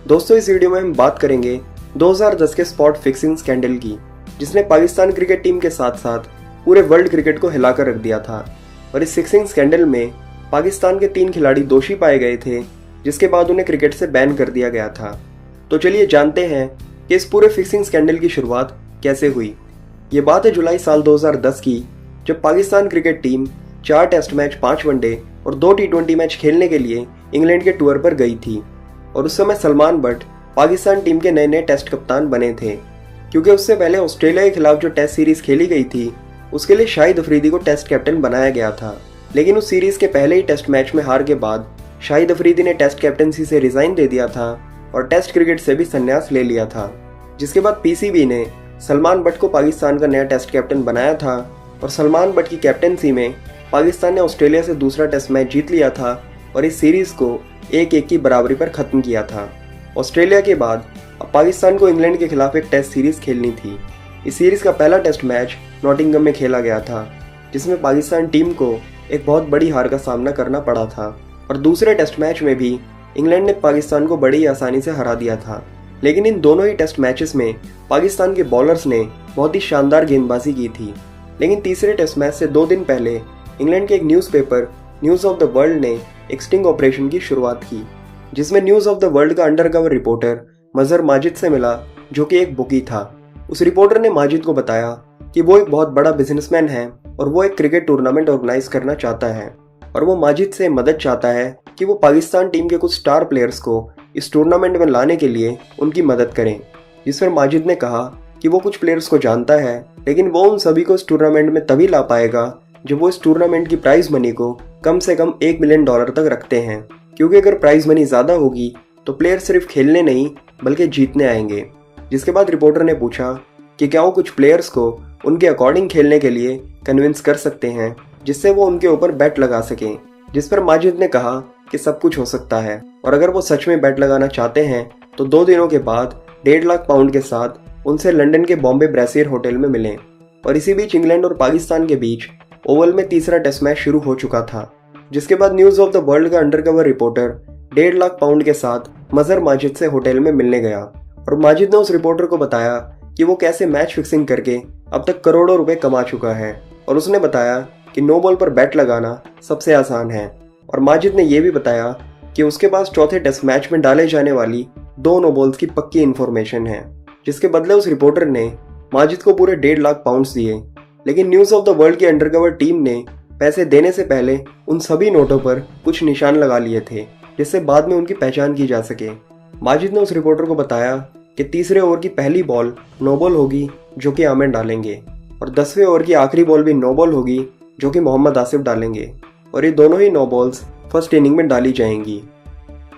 दोस्तों, इस वीडियो में हम बात करेंगे 2010 के स्पॉट फिक्सिंग स्कैंडल की, जिसने पाकिस्तान क्रिकेट टीम के साथ साथ पूरे वर्ल्ड क्रिकेट को हिलाकर रख दिया था। और इस फिक्सिंग स्कैंडल में पाकिस्तान के 3 खिलाड़ी दोषी पाए गए थे, जिसके बाद उन्हें क्रिकेट से बैन कर दिया गया था। तो चलिए जानते हैं कि इस पूरे फिक्सिंग स्कैंडल की शुरुआत कैसे हुई। ये बात है जुलाई साल 2010 की, जब Pakistan cricket team 4 test match, 5 one day और 2 टी20 मैच खेलने के लिए इंग्लैंड के टूर पर गई थी। और उस समय सलमान बट पाकिस्तान टीम के नए नए टेस्ट कप्तान बने थे, क्योंकि उससे पहले ऑस्ट्रेलिया के खिलाफ जो टेस्ट सीरीज खेली गई थी उसके लिए शाहिद अफरीदी को टेस्ट कैप्टन बनाया गया था। लेकिन उस सीरीज के पहले ही टेस्ट मैच में हार के बाद शाहिद अफरीदी ने टेस्ट कैप्टनसी से रिजाइन दे दिया था और टेस्ट क्रिकेट से भी संन्यास ले लिया था। जिसके बाद पीसीबी ने सलमान बट को पाकिस्तान का नया टेस्ट कैप्टन बनाया था और सलमान बट की कैप्टनसी में पाकिस्तान ने ऑस्ट्रेलिया से दूसरा टेस्ट मैच जीत लिया था और इस सीरीज को 1-1 की बराबरी पर खत्म किया था। ऑस्ट्रेलिया के बाद अब पाकिस्तान को इंग्लैंड के खिलाफ एक टेस्ट सीरीज खेलनी थी। इस सीरीज का पहला टेस्ट मैच नॉटिंघम में खेला गया था, जिसमें पाकिस्तान टीम को एक बहुत बड़ी हार का सामना करना पड़ा था। और दूसरे टेस्ट मैच में भी इंग्लैंड ने पाकिस्तान को बड़ी आसानी से हरा दिया था। लेकिन इन दोनों ही टेस्ट मैचेस में पाकिस्तान के बॉलर्स ने बहुत ही शानदार गेंदबाजी की थी। लेकिन तीसरे टेस्ट मैच से 2 दिन पहले इंग्लैंड के एक newspaper news of the world ने एक स्टिंग ऑपरेशन की शुरुआत की, जिसमें न्यूज़ ऑफ द वर्ल्ड का अंडरकवर रिपोर्टर मजहर माजिद से मिला, जो कि एक बुकी था। उस रिपोर्टर ने माजिद को बताया कि वो एक बहुत बड़ा बिजनेसमैन है और वो एक क्रिकेट टूर्नामेंट ऑर्गेनाइज करना चाहता है और वो माजिद से मदद चाहता है कि वो पाकिस्तान टीम के कुछ स्टार प्लेयर्स को इस टूर्नामेंट में लाने के लिए उनकी मदद करें। जिस पर माजिद ने कहा कि वो कुछ प्लेयर्स को जानता है, लेकिन वो उन सभी को इस टूर्नामेंट में तभी ला पाएगा जब वो इस टूर्नामेंट की प्राइज मनी को कम से कम $1 मिलियन तक रखते हैं, क्योंकि अगर प्राइज मनी ज़्यादा होगी तो प्लेयर सिर्फ खेलने नहीं बल्कि जीतने आएंगे। जिसके बाद रिपोर्टर ने पूछा कि क्या वो कुछ प्लेयर्स को उनके अकॉर्डिंग खेलने के लिए कन्विंस कर सकते हैं, जिससे वो उनके ऊपर बैट लगा सकें। जिस पर माजिद ने कहा कि सब कुछ हो सकता है और अगर वो सच में बैट लगाना चाहते हैं तो 2 दिनों के बाद 1.5 लाख पाउंड के साथ उनसे लंदन के बॉम्बे ब्रेसियर होटल में मिलें। और इसी बीच इंग्लैंड और पाकिस्तान के बीच ओवल में तीसरा टेस्ट मैच शुरू हो चुका था, जिसके बाद न्यूज़ ऑफ द वर्ल्ड का अंडरकवर रिपोर्टर 1.5 लाख पाउंड के साथ मजहर माजिद से होटल में मिलने गया और माजिद ने उस रिपोर्टर को बताया कि वो कैसे मैच फिक्सिंग करके अब तक करोड़ों रुपए कमा चुका है। और उसने बताया कि नो बॉल पर बैट लगाना सबसे आसान है। और माजिद ने यह भी बताया कि उसके पास चौथे टेस्ट मैच में डाले जाने वाली 2 नो बॉल्स की पक्की इन्फॉर्मेशन है, जिसके बदले उस रिपोर्टर ने माजिद को पूरे 1.5 लाख पाउंड्स दिए। लेकिन न्यूज़ ऑफ द वर्ल्ड की अंडरकवर टीम ने पैसे देने से पहले उन सभी नोटों पर कुछ निशान लगा लिए थे, जिससे बाद में उनकी पहचान की जा सके। माजिद ने उस रिपोर्टर को बताया कि तीसरे ओवर की पहली बॉल नो बॉल होगी, जो कि आमिर डालेंगे, और 10वें ओवर की आखिरी बॉल भी नो बॉल होगी, जो कि मोहम्मद आसिफ डालेंगे। और ये दोनों ही नो बॉल्स फर्स्ट इनिंग में डाली जाएंगी।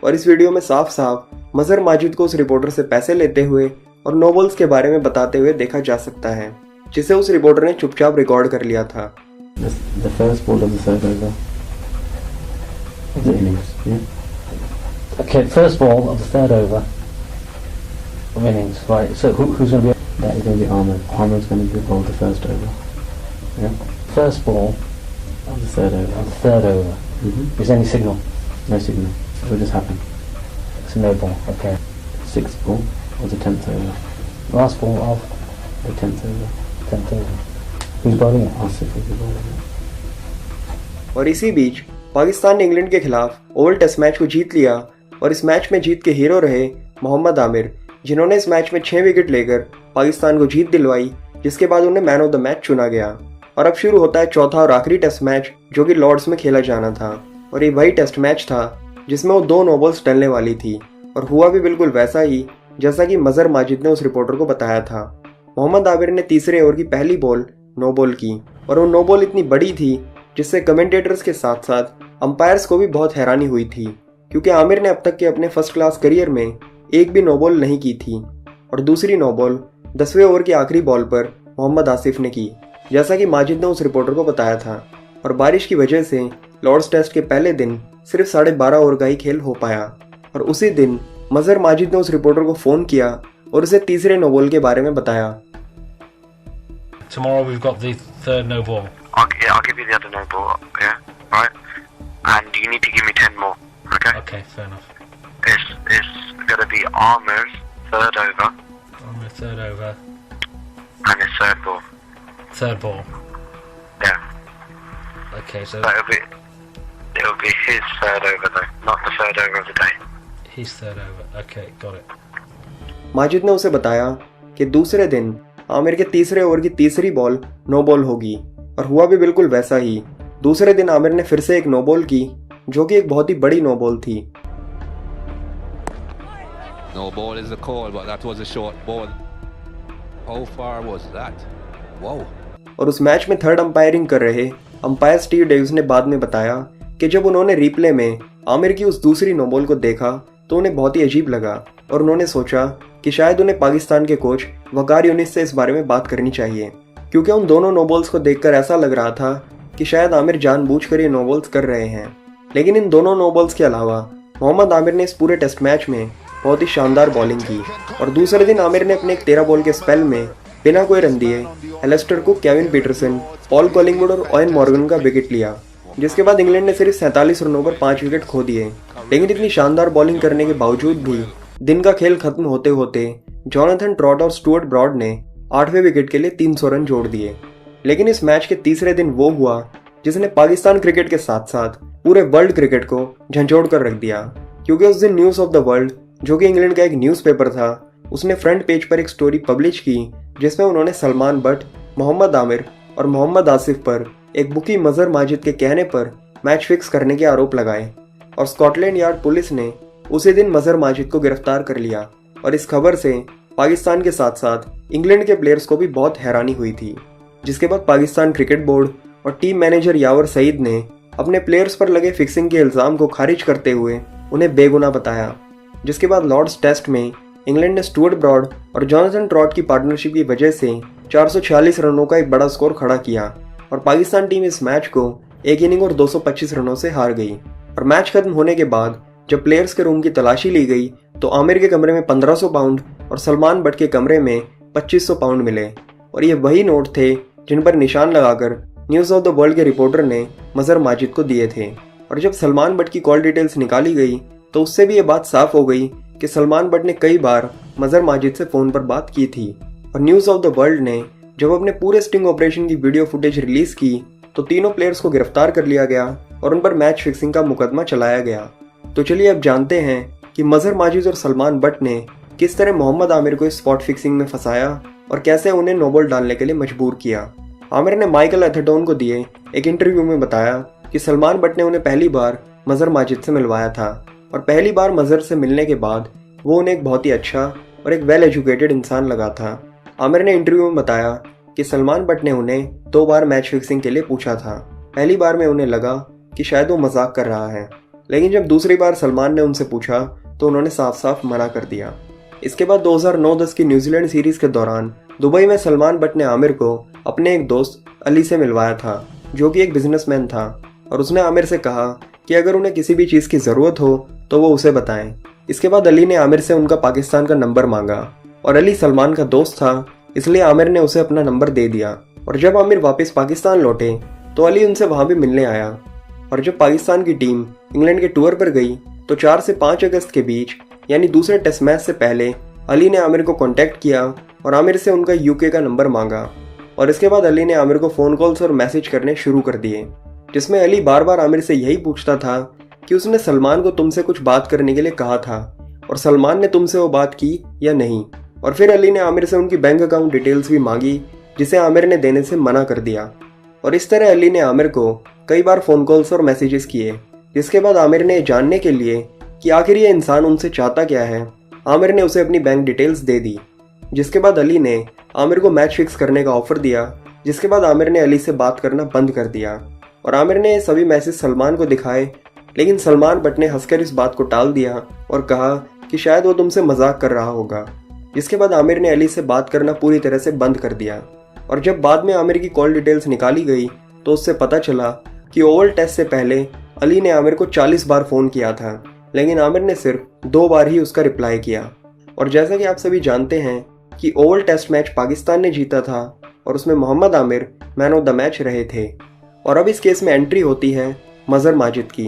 और इस वीडियो में साफ साफ मजहर माजिद को उस रिपोर्टर से पैसे लेते हुए और नो बॉल्स के बारे में बताते हुए देखा जा सकता है, जिसे उस रिपोर्टर ने चुपचाप रिकॉर्ड कर लिया था। The first ball of the third over of the innings, yeah. Okay, first ball of the third over of innings, right? So who's going to be? That is going to be Ahmed. Ahmed's going to bowl the first over. Yeah. First ball Of the third over. of the third over. Mm-hmm. Is there any signal? No signal. It will just happen. It's a no ball. Okay. 6th ball of the 10th over. Last ball of The 10th over. 10th over. Who's bowling it? Asif will be bowling it. और इसी बीच पाकिस्तान ने England के खिलाफ Oval test match को जीत लिया और इस match में जीत के हीरो रहे मोहम्मद आमिर, जिन्होंने इस मैच में 6 विकेट लेकर पाकिस्तान को जीत दिलवाई, जिसके बाद उन्हें मैन ऑफ द मैच चुना गया। और अब शुरू होता है चौथा और आखिरी टेस्ट मैच, जो कि लॉर्ड्स में खेला जाना था। और ये वही टेस्ट मैच था जिसमें वो 2 नो बॉल्स डलने वाली थी और हुआ भी बिल्कुल वैसा ही जैसा कि मजहर माजिद ने उस रिपोर्टर को बताया था। मोहम्मद आमिर ने तीसरे ओवर की पहली बॉल नो बॉल की और वो नो बॉल इतनी बड़ी थी जिससे कमेंटेटर्स के साथ साथ अंपायर्स को भी बहुत हैरानी हुई थी, क्योंकि आमिर ने अब तक के अपने फर्स्ट क्लास करियर में एक भी नो बॉल नहीं की थी। और दूसरी नो बॉल 10वें ओवर की आखिरी बॉल पर मोहम्मद आसिफ ने की, जैसा कि माजिद ने उस रिपोर्टर को बताया था। और बारिश की वजह से लॉर्ड्स टेस्ट के पहले दिन सिर्फ 12.5 ओवर का ही खेल हो पाया। और उसी दिन मजहर माजिद ने उस रिपोर्टर को फ़ोन किया और उसे तीसरे नो बॉल के बारे में बताया। Tomorrow we've got the third no ball. I'll give you the other no ball, yeah, right? And you need to give me 10 more, okay? Okay, fair enough. It's gonna be Armour's third over On the third over. and his third ball. Third ball. Yeah. Okay, so But it'll be his third over though, not the third over of the day. he's third over. Okay, got it. Majid ने उसे बताया कि दूसरे दिन आमिर के तीसरे over की तीसरी बॉल नो बॉल होगी, और हुआ भी बिल्कुल वैसा ही। दूसरे दिन आमिर ने फिर से एक नो बॉल की, जो कि एक बहुत ही बड़ी नो बॉल थी। No ball is the call, but that was a short ball. How far was that? Wow. और उस मैच में थर्ड अंपायरिंग कर रहे अंपायर स्टीव डेविस ने बाद में बताया कि जब उन्होंने रिप्ले में आमिर की उस दूसरी नो बॉल को देखा तो उन्हें बहुत ही अजीब लगा, और उन्होंने सोचा कि शायद उन्हें पाकिस्तान के कोच वकार यूनिस से इस बारे में बात करनी चाहिए, क्योंकि उन दोनों नो बॉल्स को देखकर ऐसा लग रहा था कि शायद आमिर जानबूझकर ये नो बॉल्स कर रहे हैं। लेकिन इन दोनों नो बॉल्स के अलावा मोहम्मद आमिर ने इस पूरे टेस्ट मैच में बहुत ही शानदार बॉलिंग की, और दूसरे दिन आमिर ने अपने एक 13 बॉल के स्पेल में बिना कोई रन दिए Alastair Cook, Kevin Pietersen, Paul Collingwood और ओवेन मॉर्गन का विकेट लिया, जिसके बाद इंग्लैंड ने सिर्फ 47 रनों पर 5 विकेट खो दिए। लेकिन इतनी शानदार बॉलिंग करने के बावजूद भी दिन का खेल खत्म होते होते जोनाथन ट्रॉट और स्टुअर्ट ब्रॉड ने 8वें विकेट के लिए 300 रन जोड़ दिए। लेकिन इस मैच के तीसरे दिन वो हुआ जिसने पाकिस्तान क्रिकेट के साथ साथ पूरे वर्ल्ड क्रिकेट को झंझोड़ कर रख दिया, क्योंकि उस दिन न्यूज़ ऑफ द वर्ल्ड, जो कि इंग्लैंड का एक न्यूज़पेपर था, उसने फ्रंट पेज पर एक स्टोरी पब्लिश की जिसमें उन्होंने सलमान बट, मोहम्मद आमिर और मोहम्मद आसिफ पर एक बुकी मजहर माजिद के कहने पर मैच फिक्स करने के आरोप लगाए, और स्कॉटलैंड यार्ड पुलिस ने उसी दिन मजहर माजिद को गिरफ्तार कर लिया। और इस खबर से पाकिस्तान के साथ साथ इंग्लैंड के प्लेयर्स को भी बहुत हैरानी हुई थी, जिसके बाद पाकिस्तान क्रिकेट बोर्ड और टीम मैनेजर यावर सईद ने अपने प्लेयर्स पर लगे फिक्सिंग के इल्ज़ाम को खारिज करते हुए उन्हें बेगुनाह बताया। जिसके बाद लॉर्ड्स टेस्ट में इंग्लैंड ने स्टुअर्ट ब्रॉड और जोनाथन ट्रॉट की पार्टनरशिप की वजह से 446 रनों का एक बड़ा स्कोर खड़ा किया, और पाकिस्तान टीम इस मैच को एक इनिंग और 225 रनों से हार गई। और मैच खत्म होने के बाद जब प्लेयर्स के रूम की तलाशी ली गई तो आमिर के कमरे में 1500 पाउंड और सलमान बट के कमरे में 2500 पाउंड मिले, और ये वही नोट थे जिन पर निशान लगाकर न्यूज़ ऑफ द वर्ल्ड के रिपोर्टर ने मजहर माजिद को दिए थे। और जब सलमान बट की कॉल डिटेल्स निकाली गई तो उससे भी ये बात साफ हो गई कि सलमान बट ने कई बार मजहर माजिद से फ़ोन पर बात की थी। और न्यूज़ ऑफ द वर्ल्ड ने जब अपने पूरे स्टिंग ऑपरेशन की वीडियो फुटेज रिलीज की तो तीनों प्लेयर्स को गिरफ्तार कर लिया गया और उन पर मैच फिक्सिंग का मुकदमा चलाया गया। तो चलिए अब जानते हैं कि मजहर माजिद और सलमान बट ने किस तरह मोहम्मद आमिर को इस स्पॉट फिक्सिंग में फंसाया और कैसे उन्हें नो बॉल डालने के लिए मजबूर किया। आमिर ने माइकल एथरटोन को दिए एक इंटरव्यू में बताया कि सलमान बट ने उन्हें पहली बार मजहर माजिद से मिलवाया था, और पहली बार मजहर से मिलने के बाद वो उन्हें एक बहुत ही अच्छा और एक वेल एजुकेटेड इंसान लगा था। आमिर ने इंटरव्यू में बताया कि सलमान बट ने उन्हें 2 बार मैच फिक्सिंग के लिए पूछा था। पहली बार में उन्हें लगा कि शायद वो मजाक कर रहा है, लेकिन जब दूसरी बार सलमान ने उनसे पूछा तो उन्होंने साफ साफ मना कर दिया। इसके बाद 2009-10 की न्यूजीलैंड सीरीज के दौरान दुबई में सलमान बट ने आमिर को अपने एक दोस्त अली से मिलवाया था, जो कि एक बिजनेसमैन था, और उसने आमिर से कहा कि अगर उन्हें किसी भी चीज़ की ज़रूरत हो तो वो उसे बताएं। इसके बाद अली ने आमिर से उनका पाकिस्तान का नंबर मांगा, और अली सलमान का दोस्त था, इसलिए आमिर ने उसे अपना नंबर दे दिया। और जब आमिर वापस पाकिस्तान लौटे तो अली उनसे वहाँ भी मिलने आया। और जब पाकिस्तान की टीम इंग्लैंड के टूर पर गई तो 4 से 5 अगस्त के बीच, यानी दूसरे टेस्ट मैच से पहले, अली ने आमिर को कांटेक्ट किया और आमिर से उनका यूके का नंबर मांगा। और इसके बाद अली ने आमिर को फ़ोन कॉल्स और मैसेज करने शुरू कर दिए, जिसमें अली बार बार आमिर से यही पूछता था कि उसने सलमान को तुमसे कुछ बात करने के लिए कहा था और सलमान ने तुमसे वो बात की या नहीं। और फिर अली ने आमिर से उनकी बैंक अकाउंट डिटेल्स भी मांगी, जिसे आमिर ने देने से मना कर दिया। और इस तरह अली ने आमिर को कई बार फ़ोन कॉल्स और मैसेजेस किए, जिसके बाद आमिर ने जानने के लिए कि आखिर ये इंसान उनसे चाहता क्या है, आमिर ने उसे अपनी बैंक डिटेल्स दे दी। जिसके बाद अली ने आमिर को मैच फिक्स करने का ऑफर दिया, जिसके बाद आमिर ने अली से बात करना बंद कर दिया और आमिर ने सभी मैसेज सलमान को दिखाए, लेकिन सलमान बट ने हंसकर इस बात को टाल दिया और कहा कि शायद वो तुमसे मजाक कर रहा होगा। जिसके बाद आमिर ने अली से बात करना पूरी तरह से बंद कर दिया। और जब बाद में आमिर की कॉल डिटेल्स निकाली गई तो उससे पता चला कि ओवल टेस्ट से पहले अली ने आमिर को 40 बार फ़ोन किया था, लेकिन आमिर ने सिर्फ 2 बार ही उसका रिप्लाई किया। और जैसा कि आप सभी जानते हैं कि ओवल टेस्ट मैच पाकिस्तान ने जीता था और उसमें Mohammad Amir man of the match रहे थे। और अब इस केस में एंट्री होती है मजहर माजिद की।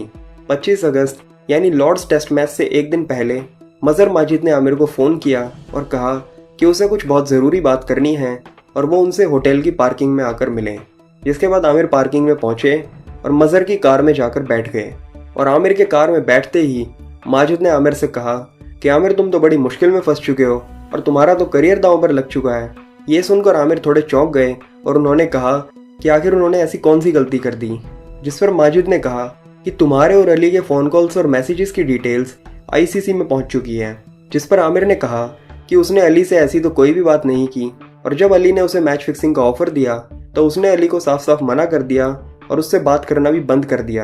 25 अगस्त यानी लॉर्ड्स टेस्ट मैच से एक दिन पहले मज़हर माजिद ने आमिर को फ़ोन किया और कहा कि उसे कुछ बहुत ज़रूरी बात करनी है और वो उनसे होटल की पार्किंग में आकर मिले। जिसके बाद आमिर पार्किंग में पहुंचे और मज़हर की कार में जाकर बैठ गए। और आमिर के कार में बैठते ही माजिद ने आमिर से कहा कि आमिर तुम तो बड़ी मुश्किल में फंस चुके हो और तुम्हारा तो करियर दांव पर लग चुका है। ये सुनकर आमिर थोड़े चौंक गए और उन्होंने कहा कि आखिर उन्होंने ऐसी कौन सी गलती कर दी। जिस पर माजिद ने कहा कि तुम्हारे और अली के फ़ोन कॉल्स और मैसेजेस की डिटेल्स आईसीसी में पहुंच चुकी है। जिस पर आमिर ने कहा कि उसने अली से ऐसी तो कोई भी बात नहीं की और जब अली ने उसे मैच फिक्सिंग का ऑफर दिया तो उसने अली को साफ साफ मना कर दिया और उससे बात करना भी बंद कर दिया।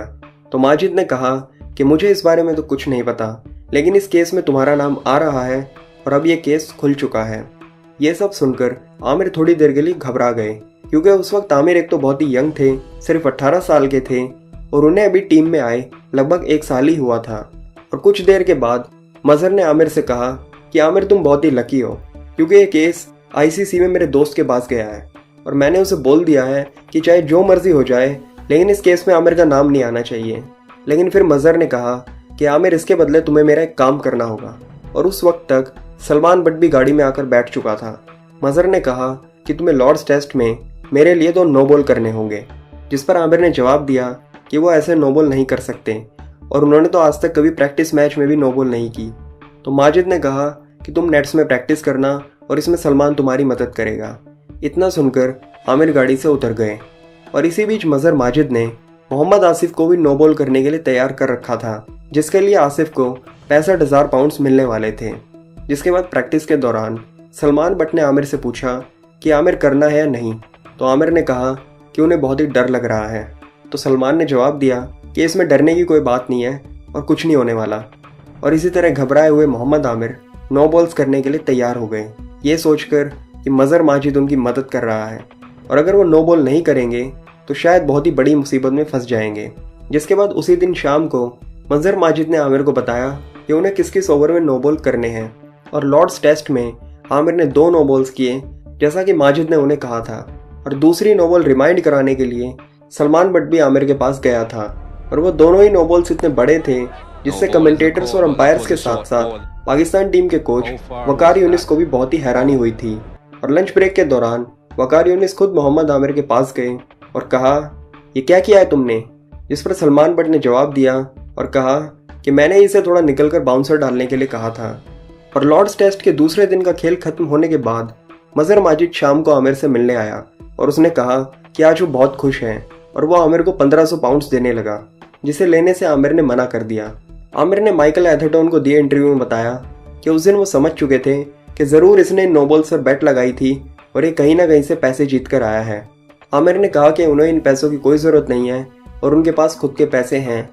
तो माजिद ने कहा कि मुझे इस बारे में तो कुछ नहीं पता, लेकिन इस केस में तुम्हारा नाम आ रहा है और अब ये केस खुल चुका है। ये सब सुनकर आमिर थोड़ी देर के लिए घबरा गए, क्योंकि उस वक्त आमिर एक तो बहुत ही यंग थे, सिर्फ 18 साल के थे और उन्हें अभी टीम में आए लगभग 1 साल ही हुआ था। और कुछ देर के बाद मज़हर ने आमिर से कहा कि आमिर तुम बहुत ही लकी हो, क्योंकि ये केस आईसीसी में मेरे दोस्त के पास गया है और मैंने उसे बोल दिया है कि चाहे जो मर्जी हो जाए लेकिन इस केस में आमिर का नाम नहीं आना चाहिए। लेकिन फिर मज़हर ने कहा कि आमिर इसके बदले तुम्हें मेरा एक काम करना होगा। और उस वक्त तक सलमान बट भी गाड़ी में आकर बैठ चुका था। मज़हर ने कहा कि तुम्हें लॉर्ड्स टेस्ट में मेरे लिए 2 नो बॉल करने होंगे। जिस पर आमिर ने जवाब दिया कि वो ऐसे नो बॉल नहीं कर सकते और उन्होंने तो आज तक कभी प्रैक्टिस मैच में भी नो बॉल नहीं की। तो माजिद ने कहा कि तुम नेट्स में प्रैक्टिस करना और इसमें सलमान तुम्हारी मदद करेगा। इतना सुनकर आमिर गाड़ी से उतर गए। और इसी बीच मज़हर माजिद ने मोहम्मद आसिफ को भी नो बॉल करने के लिए तैयार कर रखा था, जिसके लिए आसिफ को 65,000 पाउंड्स मिलने वाले थे। जिसके बाद प्रैक्टिस के दौरान सलमान बट ने आमिर से पूछा कि आमिर करना है या नहीं। तो आमिर ने कहा कि उन्हें बहुत ही डर लग रहा है। तो सलमान ने जवाब दिया कि इसमें डरने की कोई बात नहीं है और कुछ नहीं होने वाला। और इसी तरह घबराए हुए मोहम्मद आमिर नो बॉल्स करने के लिए तैयार हो गए, ये सोचकर कि मज़हर माजिद उनकी मदद कर रहा है और अगर वो नो बॉल नहीं करेंगे तो शायद बहुत ही बड़ी मुसीबत में फंस जाएंगे। जिसके बाद उसी दिन शाम को मज़हर माजिद ने आमिर को बताया कि उन्हें किस किस ओवर में नो बॉल करने हैं। और लॉर्ड्स टेस्ट में आमिर ने 2 नो बॉल्स किए जैसा कि माजिद ने उन्हें कहा था। और दूसरी नो बॉल रिमाइंड कराने के लिए सलमान बट भी आमिर के पास गया था और वो दोनों ही नो बॉल्स इतने बड़े थे जिससे कमेंटेटर्स और अंपायर्स के साथ साथ पाकिस्तान टीम के कोच वकार यूनिस को भी बहुत ही हैरानी हुई थी। और लंच ब्रेक के दौरान वकार यूनिस खुद मोहम्मद आमिर के पास गए और कहा ये क्या किया है तुमने। जिस पर सलमान बट ने जवाब दिया और कहा कि मैंने इसे थोड़ा निकलकर बाउंसर डालने के लिए कहा था। और लॉर्ड्स टेस्ट के दूसरे दिन का खेल खत्म होने के बाद मज़हर माजिद शाम को आमिर से मिलने आया और उसने कहा कि आज वो बहुत खुश हैं और वो आमिर को 1500 पाउंड्स देने लगा, जिसे लेने से आमिर ने मना कर दिया। आमिर ने माइकल एथरटन को दिए इंटरव्यू में बताया कि उस दिन वो समझ चुके थे कि ज़रूर इसने नो बॉल्स पर बैट लगाई थी और ये कहीं ना कहीं से पैसे जीत कर आया है। आमिर ने कहा कि उन्हें इन पैसों की कोई ज़रूरत नहीं है और उनके पास खुद के पैसे हैं,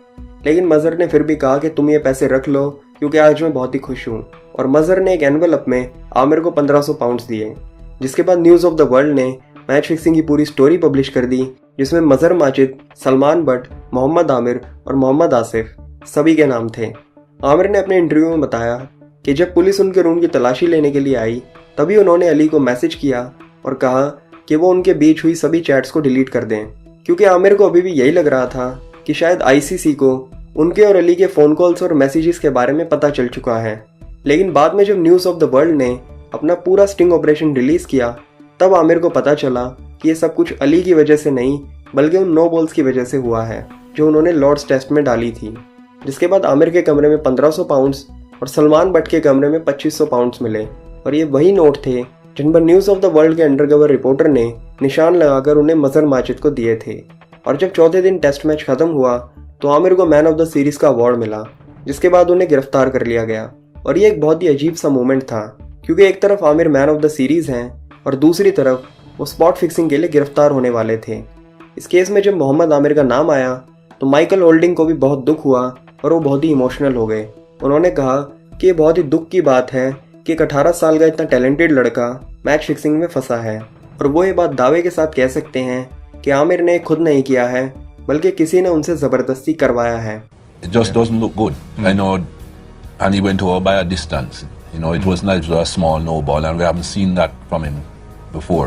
लेकिन मज़हर ने फिर भी कहा कि तुम ये पैसे रख लो क्योंकि आज मैं बहुत ही खुश हूँ। और मज़हर ने एक एनवेलप में आमिर को 1500 पाउंड्स दिए। जिसके बाद न्यूज़ ऑफ द वर्ल्ड ने मैच फिक्सिंग की पूरी स्टोरी पब्लिश कर दी, जिसमें मज़हर माजिद, सलमान बट, मोहम्मद आमिर और मोहम्मद आसिफ सभी के नाम थे। आमिर ने अपने इंटरव्यू में बताया कि जब पुलिस उनके रूम की तलाशी लेने के लिए आई तभी उन्होंने अली को मैसेज किया और कहा कि वो उनके बीच हुई सभी चैट्स को डिलीट कर दें, क्योंकि आमिर को अभी भी यही लग रहा था कि शायद आईसीसी को उनके और अली के फ़ोन कॉल्स और मैसेजेस के बारे में पता चल चुका है। लेकिन बाद में जब न्यूज़ ऑफ द वर्ल्ड ने अपना पूरा स्टिंग ऑपरेशन रिलीज़ किया तब आमिर को पता चला कि ये सब कुछ अली की वजह से नहीं बल्कि उन नो बॉल्स की वजह से हुआ है जो उन्होंने लॉर्ड्स टेस्ट में डाली थी। जिसके बाद आमिर के कमरे में 1500 पाउंड्स और सलमान बट के कमरे में 2500 पाउंड्स मिले और ये वही नोट थे जिन पर न्यूज़ ऑफ द वर्ल्ड के अंडरकवर रिपोर्टर ने निशान लगाकर उन्हें मज़हर माजिद को दिए थे। और जब चौथे दिन टेस्ट मैच खत्म हुआ तो आमिर को मैन ऑफ द सीरीज़ का अवार्ड मिला, जिसके बाद उन्हें गिरफ्तार कर लिया गया। और ये एक बहुत ही अजीब सा मोमेंट था, क्योंकि एक तरफ Aamir man of the series हैं और दूसरी तरफ वो स्पॉट फिक्सिंग के लिए गिरफ्तार होने वाले थे। इस केस में जब मोहम्मद आमिर का नाम आया तो माइकल होल्डिंग को भी बहुत दुख हुआ और वो बहुत ही इमोशनल हो गए। उन्होंने कहा कि ये बहुत ही दुख की बात है कि एक 18 साल का इतना टैलेंटेड लड़का मैच फिक्सिंग में फंसा है और वो ये बात दावे के साथ कह सकते हैं कि आमिर ने खुद नहीं किया है बल्कि किसी ने उनसे ज़बरदस्ती करवाया है। It just doesn't look good. I know, and he went over by a distance. You know, it was not a small no ball, and we haven't seen that from him before.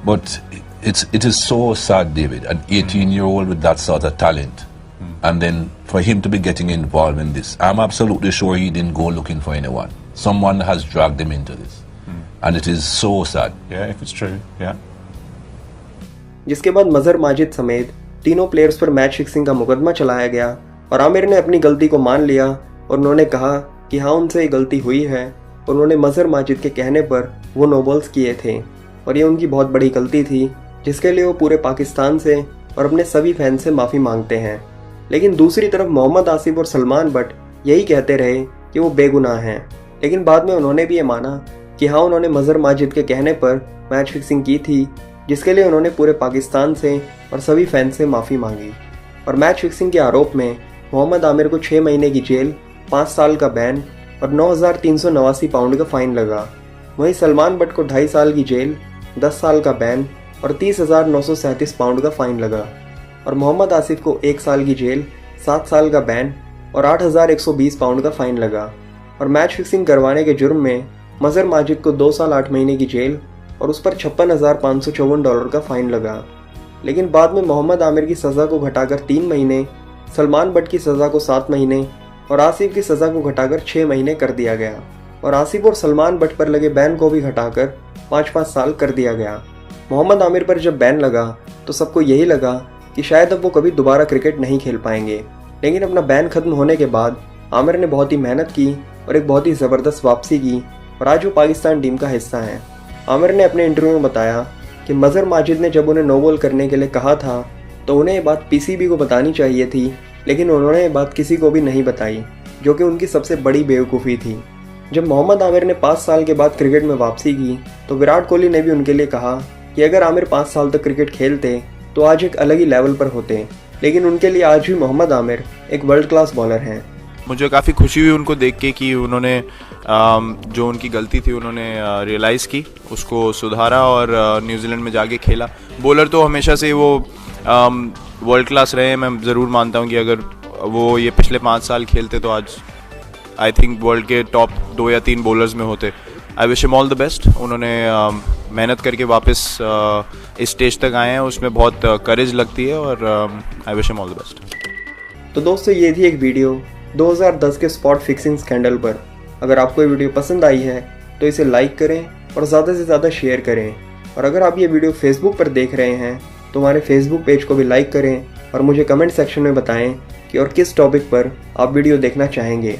But it is so sad, David, an 18-year-old with that sort of talent, And then for him to be getting involved in this, I'm absolutely sure he didn't go looking for anyone. Someone has dragged him into this. And it is so sad. Yeah, if it's true, yeah. जिसके बाद मजहर माजिद समेत तीनों players पर match fixing का मुकदमा चलाया गया और आमिर ने अपनी गलती को मान लिया और उन्होंने कहा कि हाँ उनसे ये गलती हुई है और उन्होंने मजहर माजिद के कहने पर वो नो बॉल्स किए थे और ये उनकी बहुत बड़ी गलती थी जिसके लिए वो पूरे पाकिस्तान से और अपने सभी फैन से माफ़ी मांगते हैं। लेकिन दूसरी तरफ मोहम्मद आसिफ और सलमान बट यही कहते रहे कि वो बेगुनाह हैं, लेकिन बाद में उन्होंने भी ये माना कि हाँ उन्होंने मजहर माजिद के कहने पर मैच फिक्सिंग की थी, जिसके लिए उन्होंने पूरे पाकिस्तान से और सभी फैन से माफ़ी मांगी। और मैच फिक्सिंग के आरोप में मोहम्मद आमिर को 6 महीने की जेल, 5 साल का बैन और 9,389 पाउंड का फ़ाइन लगा। वहीं सलमान बट को 2.5 साल की जेल, 10 साल का बैन और 30,937 पाउंड का फ़ाइन लगा और मोहम्मद आसिफ को 1 साल की जेल, 7 साल का बैन और 8,120 पाउंड का फ़ाइन लगा। और मैच फिक्सिंग करवाने के जुर्म में मजहर माजिद को 2 साल 8 महीने की जेल और उस पर $56,554 का फ़ाइन लगा। लेकिन बाद में मोहम्मद आमिर की सज़ा को घटाकर 3 महीने, सलमान बट की सज़ा को 7 महीने और आसिफ की सज़ा को घटाकर 6 महीने कर दिया गया और आसिफ और सलमान बट पर लगे बैन को भी घटाकर 5-5 साल कर दिया गया। मोहम्मद आमिर पर जब बैन लगा तो सबको यही लगा कि शायद अब वो कभी दोबारा क्रिकेट नहीं खेल पाएंगे, लेकिन अपना बैन खत्म होने के बाद आमिर ने बहुत ही मेहनत की और एक बहुत ही ज़बरदस्त वापसी की और आज वो पाकिस्तान टीम का हिस्सा हैं। आमिर ने अपने इंटरव्यू में बताया कि मजहर माजिद ने जब उन्हें नो बॉल करने के लिए कहा था तो उन्हें ये बात पीसीबी को बतानी चाहिए थी, लेकिन उन्होंने ये बात किसी को भी नहीं बताई, जो कि उनकी सबसे बड़ी बेवकूफ़ी थी। जब मोहम्मद आमिर ने 5 साल के बाद क्रिकेट में वापसी की तो विराट कोहली ने भी उनके लिए कहा कि अगर आमिर 5 साल तक क्रिकेट खेलते तो आज एक अलग ही लेवल पर होते, लेकिन उनके लिए आज भी मोहम्मद आमिर एक वर्ल्ड क्लास बॉलर हैं। मुझे काफ़ी खुशी हुई उनको देख के कि उन्होंने जो उनकी गलती थी उन्होंने रियलाइज़ की, उसको सुधारा और न्यूजीलैंड में जाके खेला। बॉलर तो हमेशा से वो वर्ल्ड क्लास रहे हैं। मैं ज़रूर मानता हूँ कि अगर वो ये पिछले 5 साल खेलते तो आज आई थिंक वर्ल्ड के टॉप 2 या 3 बॉलर्स में होते। I wish him all the best. उन्होंने मेहनत करके वापस इस स्टेज तक आए हैं, उसमें बहुत करेज लगती है और I wish him all the best. तो दोस्तों ये थी एक वीडियो 2010 के स्पॉट फिक्सिंग स्कैंडल पर। अगर आपको ये वीडियो पसंद आई है तो इसे लाइक करें और ज़्यादा से ज़्यादा शेयर करें। और अगर आप ये वीडियो फेसबुक पर देख रहे हैं तो हमारे फेसबुक पेज को भी लाइक करें और मुझे कमेंट सेक्शन में बताएं कि और किस टॉपिक पर आप वीडियो देखना चाहेंगे।